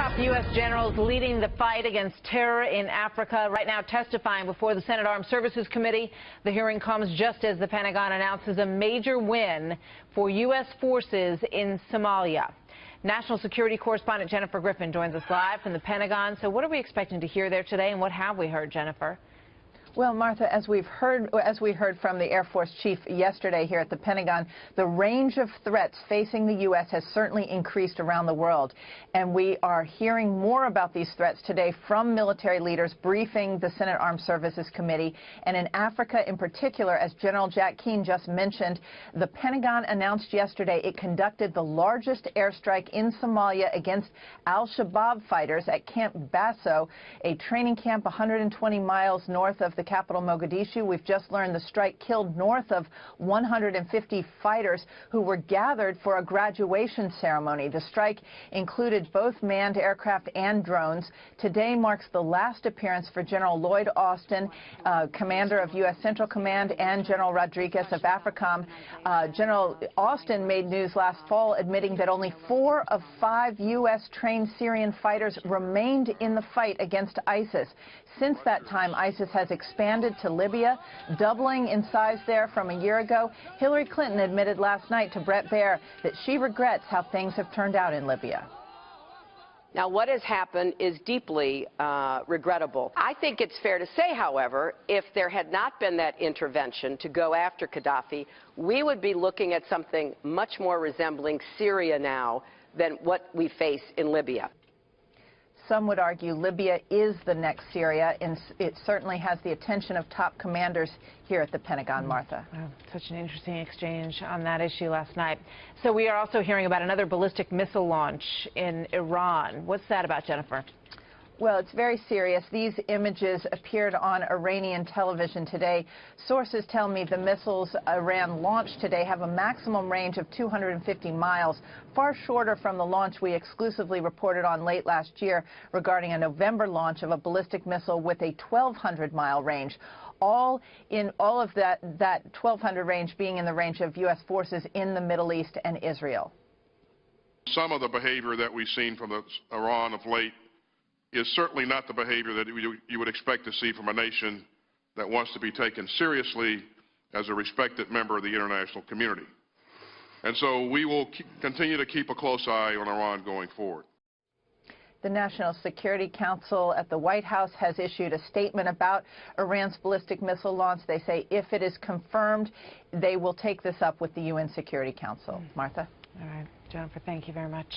Top U.S. generals leading the fight against terror in Africa, right now testifying before the Senate Armed Services Committee. The hearing comes just as the Pentagon announces a major win for U.S. forces in Somalia. National security correspondent Jennifer Griffin joins us live from the Pentagon. So what are we expecting to hear there today, and what have we heard, Jennifer? Well, Martha, as we heard from the Air Force chief yesterday here at the Pentagon, the range of threats facing the U.S. has certainly increased around the world. And we are hearing more about these threats today from military leaders briefing the Senate Armed Services Committee. And in Africa in particular, as General Jack Keane just mentioned, the Pentagon announced yesterday it conducted the largest airstrike in Somalia against Al-Shabaab fighters at Camp Basso, a training camp 120 miles north of the capital Mogadishu. We've just learned the strike killed north of 150 fighters who were gathered for a graduation ceremony. The strike included both manned aircraft and drones. Today marks the last appearance for General Lloyd Austin, commander of U.S. Central Command, and General Rodriguez of AFRICOM. General Austin made news last fall admitting that only 4 of 5 U.S.-trained Syrian fighters remained in the fight against ISIS. Since that time, ISIS has expanded to Libya, doubling in size there from a year ago. Hillary Clinton admitted last night to Bret Baier that she regrets how things have turned out in Libya. Now, what has happened is deeply regrettable. I think it's fair to say, however, if there had not been that intervention to go after Gaddafi, we would be looking at something much more resembling Syria now than what we face in Libya. Some would argue Libya is the next Syria, and it certainly has the attention of top commanders here at the Pentagon, Martha. Wow, such an interesting exchange on that issue last night. So we are also hearing about another ballistic missile launch in Iran. What's that about, Jennifer? Well, it's very serious. These images appeared on Iranian television today. Sources tell me the missiles Iran launched today have a maximum range of 250 miles, far shorter from the launch we exclusively reported on late last year regarding a November launch of a ballistic missile with a 1,200-mile range. All of that 1,200 range being in the range of U.S. forces in the Middle East and Israel. Some of the behavior that we've seen from Iran of late is certainly not the behavior that you would expect to see from a nation that wants to be taken seriously as a respected member of the international community. And so we will continue to keep a close eye on Iran going forward. The National Security Council at the White House has issued a statement about Iran's ballistic missile launch. They say if it is confirmed, they will take this up with the UN Security Council. Martha? All right. Jennifer, thank you very much.